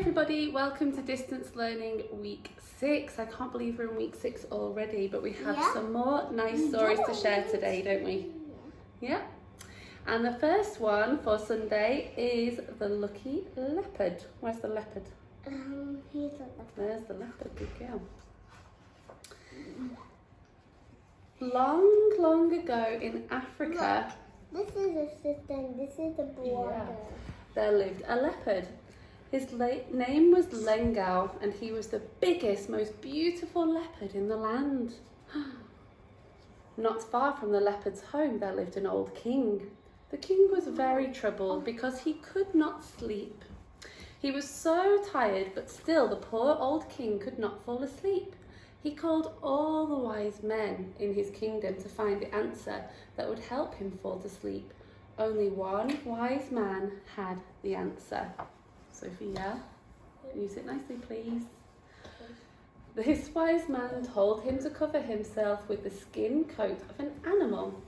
everybody, welcome to Distance Learning Week 6. I can't believe we're in Week 6 already, but we have some more nice stories to share today, don't we? Yeah. And the first one for Sunday is the lucky leopard. Where's the leopard? Here's the leopard. There's the leopard, good girl. Long, long ago in Africa, this is a system, this is the border. There lived a leopard. His name was Lengao, and he was the biggest, most beautiful leopard in the land. Not far from the leopard's home, there lived an old king. The king was very troubled because he could not sleep. He was so tired, but still the poor old king could not fall asleep. He called all the wise men in his kingdom to find the answer that would help him fall to sleep. Only one wise man had the answer. Sophia, can you sit nicely, please? This wise man told him to cover himself with the skin coat of an animal.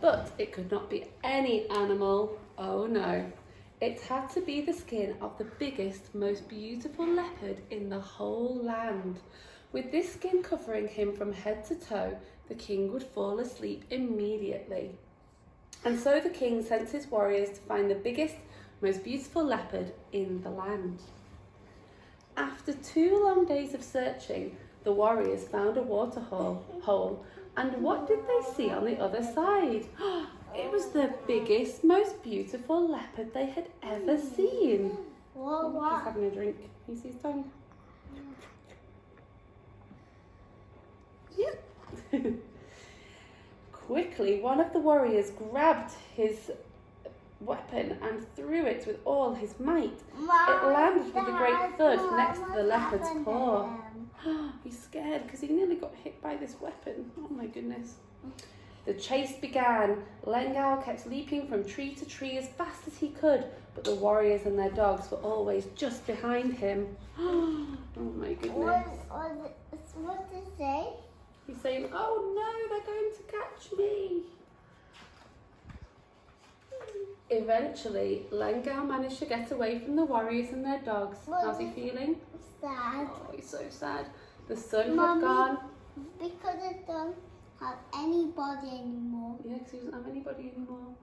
But it could not be any animal. Oh no. It had to be the skin of the biggest, most beautiful leopard in the whole land. With this skin covering him from head to toe, the king would fall asleep immediately. And so the king sent his warriors to find the biggest, most beautiful leopard in the land. After 2 long days of searching, the warriors found a water hole. And what did they see on the other side? It was the biggest, most beautiful leopard they had ever seen. He's having a drink. Can you see his tongue? Yep. Quickly, one of the warriors grabbed his weapon and threw it with all his might. It landed with a great thud next to the leopard's paw. He's scared because he nearly got hit by this weapon. Oh my goodness. The chase began. Lengao kept leaping from tree to tree as fast as he could, but the warriors and their dogs were always just behind him. Oh my goodness. What did it say? He's saying, oh no, they're going to catch me. Eventually, Lengao managed to get away from the warriors and their dogs. How's he feeling? Sad. Oh, he's so sad. The sun had gone. Because it don't have anybody anymore. Yeah, because he doesn't have anybody anymore.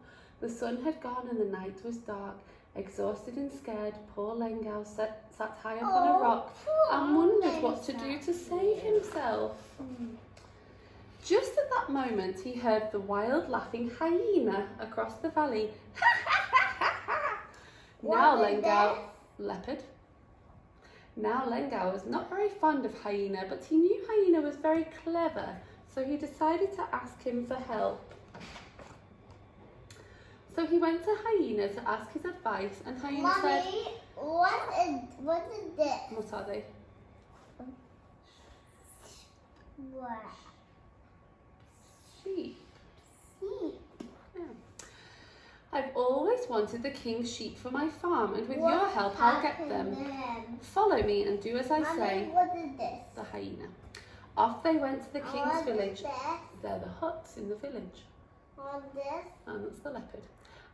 The sun had gone and the night was dark. Exhausted and scared, poor Lengao sat high up on a rock and wondered what to do to save himself. Just at that moment, he heard the wild laughing hyena across the valley. Leopard. Now Lengao was not very fond of hyena, but he knew hyena was very clever, so he decided to ask him for help. So he went to hyena to ask his advice, and hyena said, what is this? What are they? What? Sheep. Sheep. Yeah. I've always wanted the king's sheep for my farm, and with your help I'll get them. Follow me and do as I say. What is this? The hyena. Off they went to the king's village. This? They're the huts in the village. What this? And that's the leopard.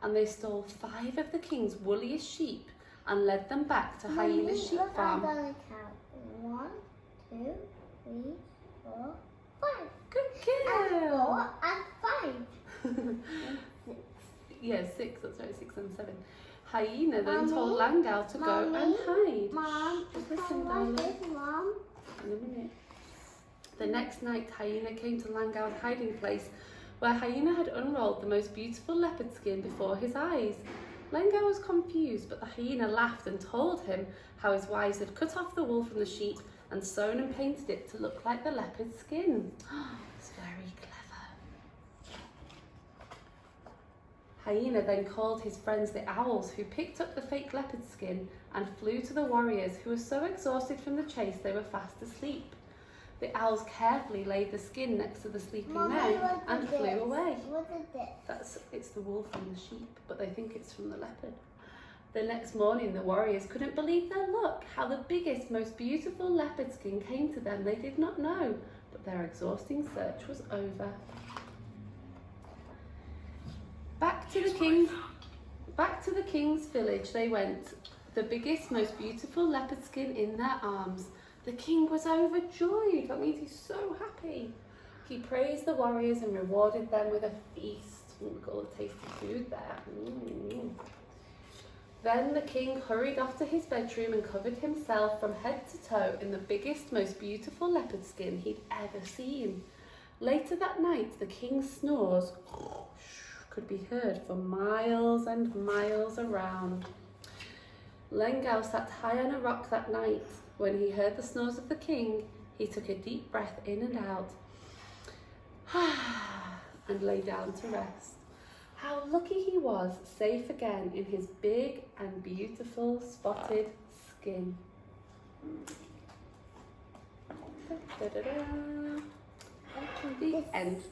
And they stole 5 of the king's woolliest sheep and led them back to Hyena's sheep farm. I'm gonna count. 1, 2, 3, 4, 5. Good girl. 4 and 5. Yeah, 6. That's right, 6 and 7. Hyena then told Lengao to go and hide. Mom, just listen, darling. Mom. In a minute. The next night, Hyena came to Lengao's hiding place, where Hyena had unrolled the most beautiful leopard skin before his eyes. Lengao was confused, but the hyena laughed and told him how his wives had cut off the wool from the sheep and sewn and painted it to look like the leopard's skin. It's very clever. Hyena then called his friends the owls, who picked up the fake leopard skin and flew to the warriors, who were so exhausted from the chase they were fast asleep. The owls carefully laid the skin next to the sleeping men and flew away. What is this? It's the wool from the sheep, but they think it's from the leopard. The next morning, the warriors couldn't believe their luck, how the biggest, most beautiful leopard skin came to them. They did not know, but their exhausting search was over. Back to the king's village they went. the biggest, most beautiful leopard skin in their arms. The king was overjoyed. That means he's so happy. He praised the warriors and rewarded them with a feast. Look at all the tasty food there. Then the king hurried off to his bedroom and covered himself from head to toe in the biggest, most beautiful leopard skin he'd ever seen. Later that night, the king's snores could be heard for miles and miles around. Lengao sat high on a rock that night. When he heard the snores of the king, he took a deep breath in and out and lay down to rest. How lucky he was, safe again in his big and beautiful spotted skin. The end.